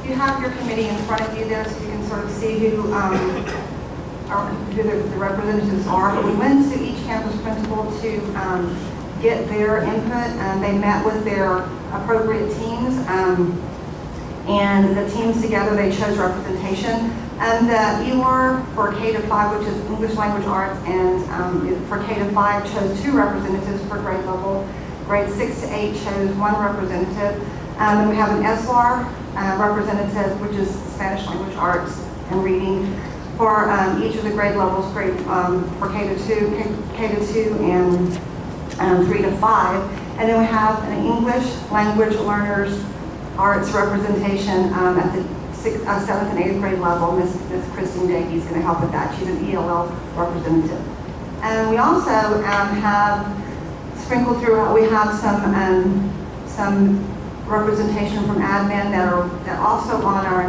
You have your committee in front of you there, so you can sort of see who the representatives are. But we went to each campus principal to get their input, and they met with their appropriate teams. And the teams together, they chose representation. And the EWAR for K-5, which is English Language Arts, and for K-5 chose 2 representatives per grade level. Grades 6 to 8 chose 1 representative. And we have an SLAR representative, which is Spanish Language Arts and Reading, for each of the grade levels, for K-2 and 3 to 5. And then we have an English Language Learners Arts representation at the 7th and 8th grade level. Miss Christine Day is going to help with that. She's an ELL representative. And we also have sprinkled throughout, we have some representation from admin that also on our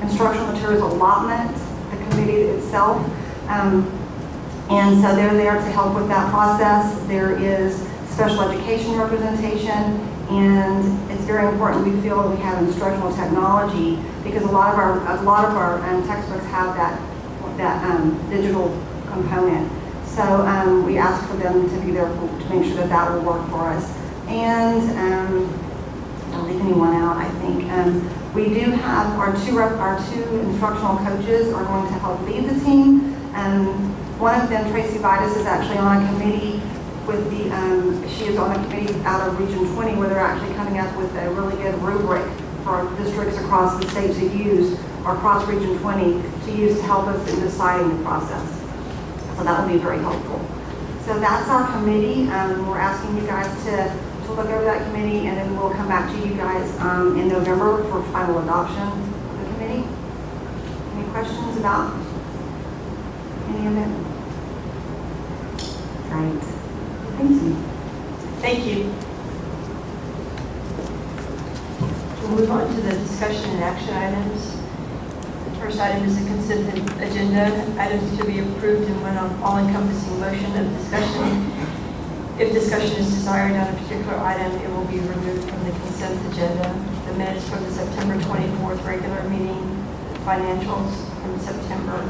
instructional materials allotment, the committee itself. And so they're there to help with that process. There is special education representation, and it's very important we feel that we have instructional technology, because a lot of our textbooks have that digital component. So we ask for them to be there to make sure that will work for us. And don't leave anyone out, I think. We do have our two instructional coaches are going to help lead the team. One of them, Tracy Vitus, is actually on a committee with she is on a committee out of Region 20, where they're actually coming up with a really good rubric for districts across the state to use, or across Region 20 to use to help us in deciding the process. So that will be very helpful. So that's our committee. We're asking you guys to look over that committee, and then we'll come back to you guys in November for final adoption of the committee. Any questions about any of it? Great. Thank you. Thank you. We'll move on to the discussion and action items. The first item is the consent agenda. Items to be approved in one all-encompassing motion of discussion. If discussion is desired on a particular item, it will be removed from the consent agenda. The minutes from the September 24th regular meeting, financials from September,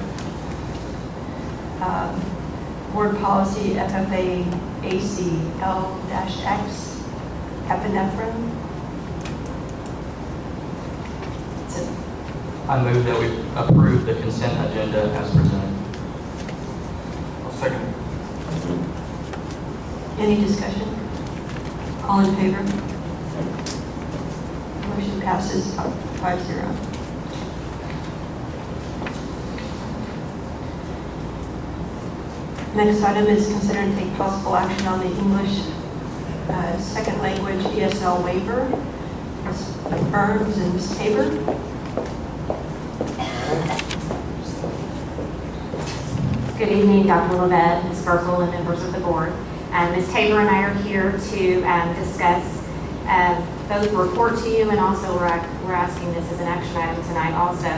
board policy FFA AC L-X, epinephrine. That's it. I move that we approve the consent agenda as presented. I'll second it. Any discussion? All in favor? Motion passes 5-0. Next item is consider and take possible action on the English second language ESL waiver. Ms. Burns and Ms. Tabor. Good evening, Dr. Levette, Ms. Burkle, and members of the board. Ms. Tabor and I are here to discuss both report to you, and also we're asking this as an action item tonight also,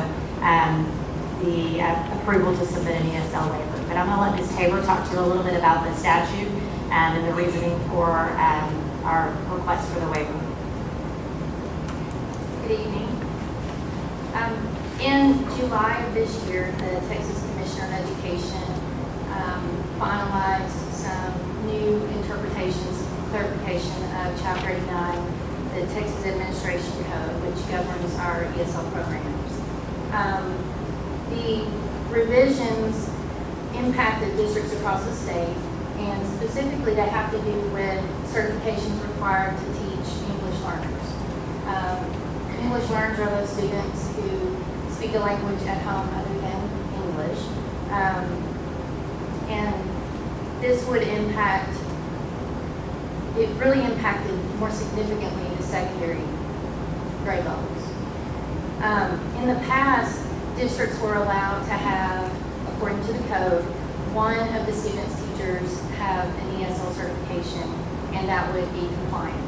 the approval to submit an ESL waiver. But I'm going to let Ms. Tabor talk to you a little bit about the statute and the reasoning for our request for the waiver. Good evening. In July of this year, the Texas Commissioner of Education finalized some new interpretations, clarification of Chapter 89, the Texas Administration Code, which governs our ESL programs. The revisions impacted districts across the state, and specifically they have to do with certifications required to teach English learners. English learners are those students who speak a language at home other than English. And this would impact, it really impacted more significantly the secondary grade levels. In the past, districts were allowed to have, according to the code, one of the student's teachers have an ESL certification, and that would be compliant.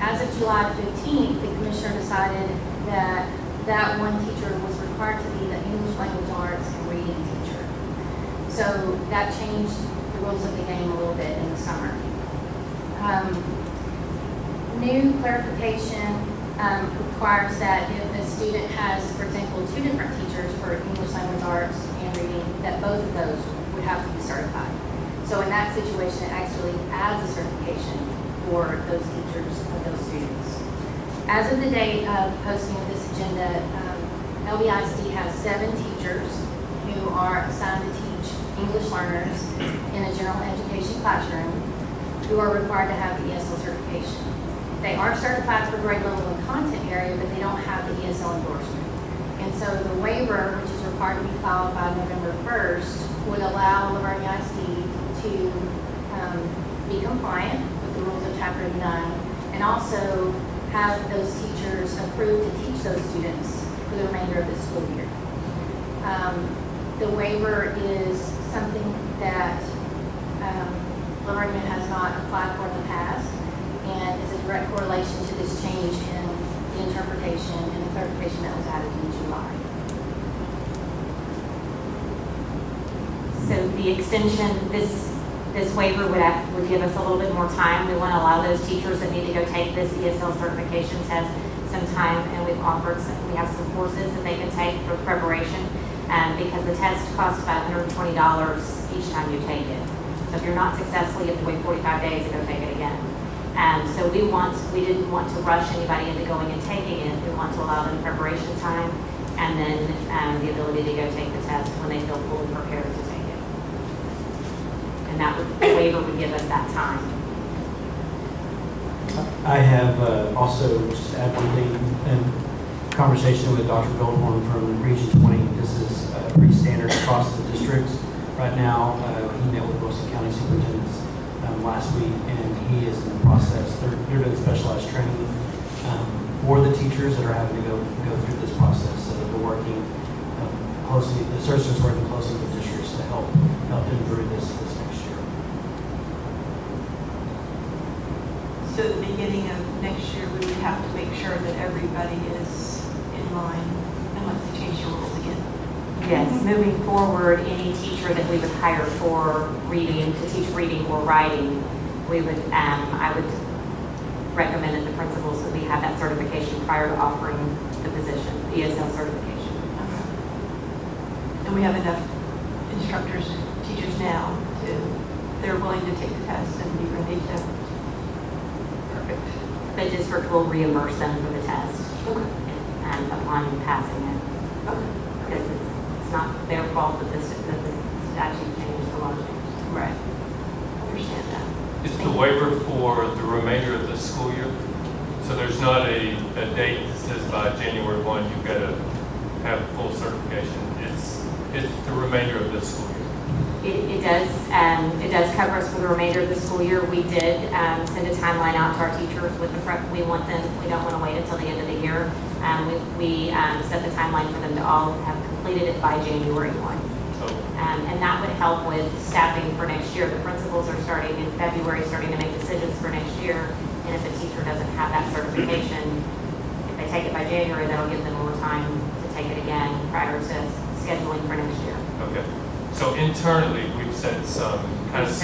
As of July 15th, the commissioner decided that that one teacher was required to be the English Language Arts and Reading teacher. So that changed the rules of the game a little bit in the summer. New clarification requires that if a student has, for example, 2 different teachers for English language arts and reading, that both of those would have to be certified. So in that situation, it actually adds a certification for those teachers of those students. As of the date of posting of this agenda, LBISD has 7 teachers who are assigned to teach English learners in a general education classroom who are required to have the ESL certification. They are certified for grade level and content area, but they don't have the ESL endorsement. And so the waiver, which is required to be filed by November 1st, would allow Vernia ISD to be compliant with the rules of Chapter 9 and also have those teachers approved to teach those students for the remainder of the school year. The waiver is something that Vernia has not applied for in the past, and is a direct correlation to this change in the interpretation and the clarification that was added in July. So the extension, this waiver would give us a little bit more time. We want to allow those teachers that need to go take this ESL certification test some time, and we have some courses that they can take for preparation, because the test costs about $120 each time you take it. So if you're not successful, you have to wait 45 days to go take it again. So we didn't want to rush anybody into going and taking it. We want to allow them preparation time and then the ability to go take the test when they feel fully prepared to take it. And the waiver would give us that time. I have also, just to add one thing, in conversation with Dr. Goldhorn from Region 20. This is pretty standard across the districts. Right now, he met with Wilson County superintendents last week, and he is in the process. They're doing specialized training for the teachers that are having to go through this process. So that we're working closely. The search is working closely with districts to help them through this next year. So at the beginning of next year, we would have to make sure that everybody is in line unless they change the rules again. Yes, moving forward, any teacher that we would hire for reading, to teach reading or writing, I would recommend that the principals that we have that certification prior to offering the position, the ESL certification. And we have enough instructors, teachers now they're willing to take the test and be ready to. Perfect. The district will reimburse them for the test upon passing it. Okay. Because it's not their fault that the statute changed, the law changed. Right. Understand that. It's the waiver for the remainder of the school year. So there's not a date that says by January 1 you've got to have full certification. It's the remainder of the school year. It does cover us for the remainder of the school year. We did send a timeline out to our teachers with we don't want to wait until the end of the year. We set the timeline for them to all have completed it by January 1. And that would help with staffing for next year. The principals are starting in February, starting to make decisions for next year. And if a teacher doesn't have that certification, if they take it by January, that'll give them more time to take it again prior to scheduling for next year. Okay. So internally, we've set some kind of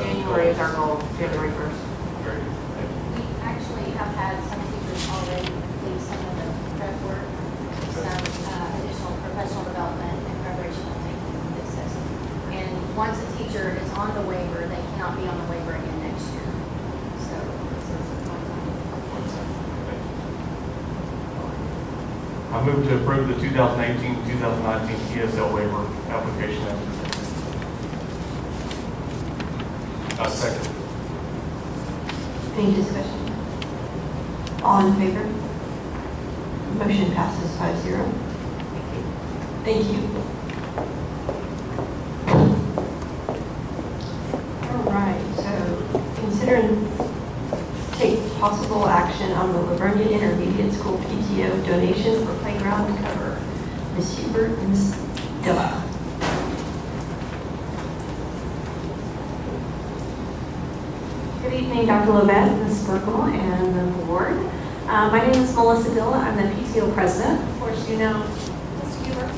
January is our goal, January 1st. Very good. Thank you. We actually have had some teachers already complete some of the prep work, some additional professional development and preparation on taking the assessment. And once a teacher is on the waiver, they cannot be on the waiver again next year. So this is one time. One second. Thank you. I move to approve the 2018-2019 ESL waiver application as presented. Second. Any discussion? All in favor? Motion passes 5-0. Thank you. All right, so consider and take possible action on the Vernia Intermediate School PTO donation for playground cover. Ms. Hubert and Ms. Dilla. Good evening, Dr. Lovett, Ms. Sperkel, and the board. My name is Melissa Dilla. I'm the PTO president. Of course, you know Ms. Huber.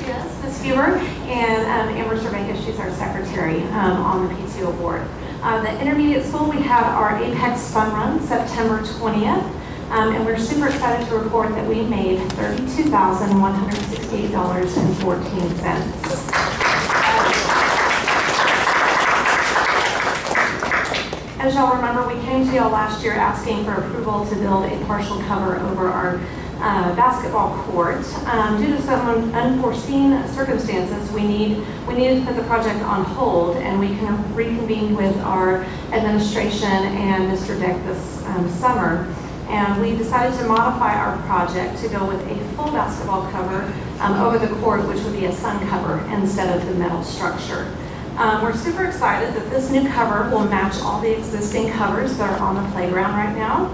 Yes, Ms. Huber, and Amber Cervenka, she's our secretary on the PTO board. The intermediate school, we have our Apex Fun Run September 20th. And we're super excited to report that we made $32,168.14. As y'all remember, we came to y'all last year asking for approval to build a partial cover over our basketball court. Due to some unforeseen circumstances, we needed to put the project on hold, and we can reconvene with our administration and Mr. Deck this summer. And we decided to modify our project to go with a full basketball cover over the court, which would be a sun cover instead of the metal structure. We're super excited that this new cover will match all the existing covers that are on the playground right now.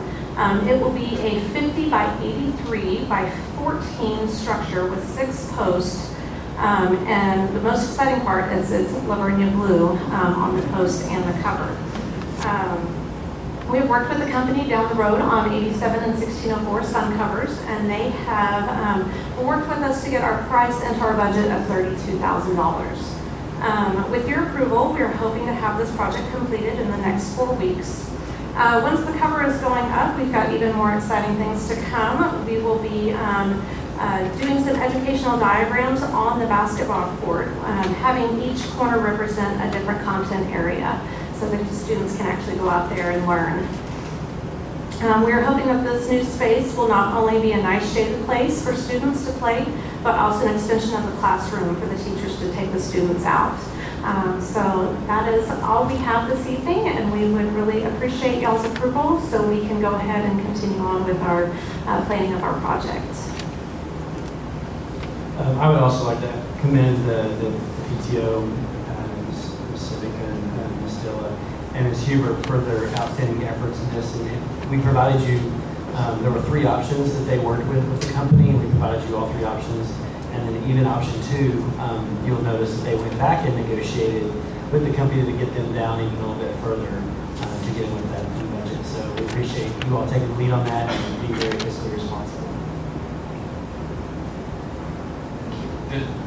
It will be a 50 by 83 by 14 structure with 6 posts. And the most exciting part is it's Vernia blue on the post and the cover. We've worked with the company down the road on 87 and 1604 sun covers, and they have worked with us to get our price into our budget of $32,000. With your approval, we are hoping to have this project completed in the next 4 weeks. Once the cover is going up, we've got even more exciting things to come. We will be doing some educational diagrams on the basketball court, having each corner represent a different content area so that the students can actually go out there and learn. We are hoping that this new space will not only be a nice shaded place for students to play, but also an extension of the classroom for the teachers to take the students out. So that is all we have this evening, and we would really appreciate y'all's approval so we can go ahead and continue on with our planning of our project. I would also like to commend the PTO, Ms. Civica and Ms. Dilla and Ms. Hubert for their outstanding efforts in this. And we provided you, there were 3 options that they worked with the company, and we provided you all 3 options. And then even option 2, you'll notice that they went back and negotiated with the company to get them down even a little bit further to get with that new budget. So we appreciate you all taking the lead on that and being very fiscally responsible.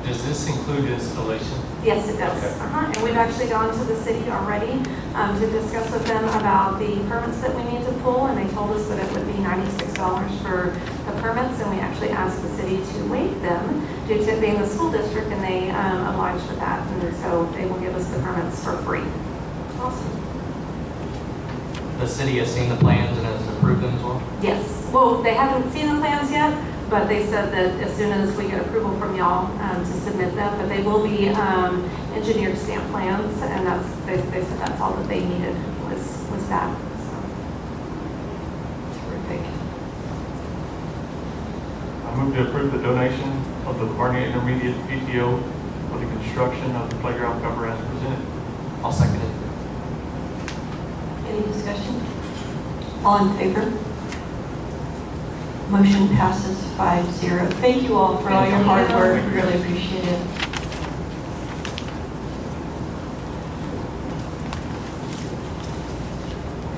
Does this include installation? Yes, it does. Okay. And we've actually gone to the city already to discuss with them about the permits that we need to pull, and they told us that it would be $96 for the permits, and we actually asked the city to waive them due to it being the school district, and they obliged with that, and so they will give us the permits for free. Awesome. The city has seen the plans and has approved them as well? Yes. Well, they haven't seen the plans yet, but they said that as soon as we get approval from y'all to submit them, but they will be engineered stamp plans, and they said that's all that they needed was that. So. Terrific. I move to approve the donation of the Vernia Intermediate PTO for the construction of the playground cover as presented. I'll second it. Any discussion? All in favor? Motion passes 5-0. Thank you all for all your hard work. We really appreciate it.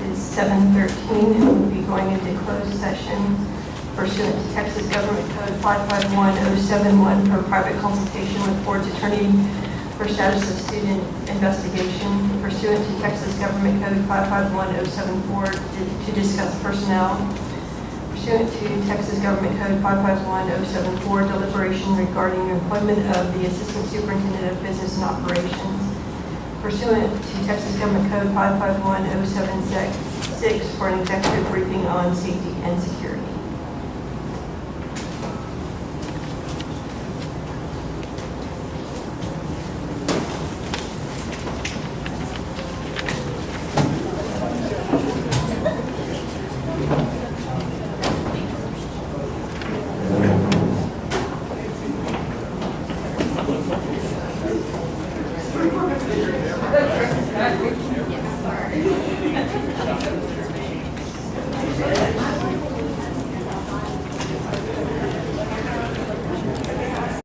It's 7:13, and we'll be going into closed session pursuant to Texas Government Code 551071 for private consultation with board's attorney for status of student investigation, pursuant to Texas Government Code 551074 to discuss personnel, pursuant to Texas Government Code 551074 deliberation regarding employment of the Assistant Superintendent of Business and Operations, pursuant to Texas Government Code 551076 for an executive briefing on safety and security.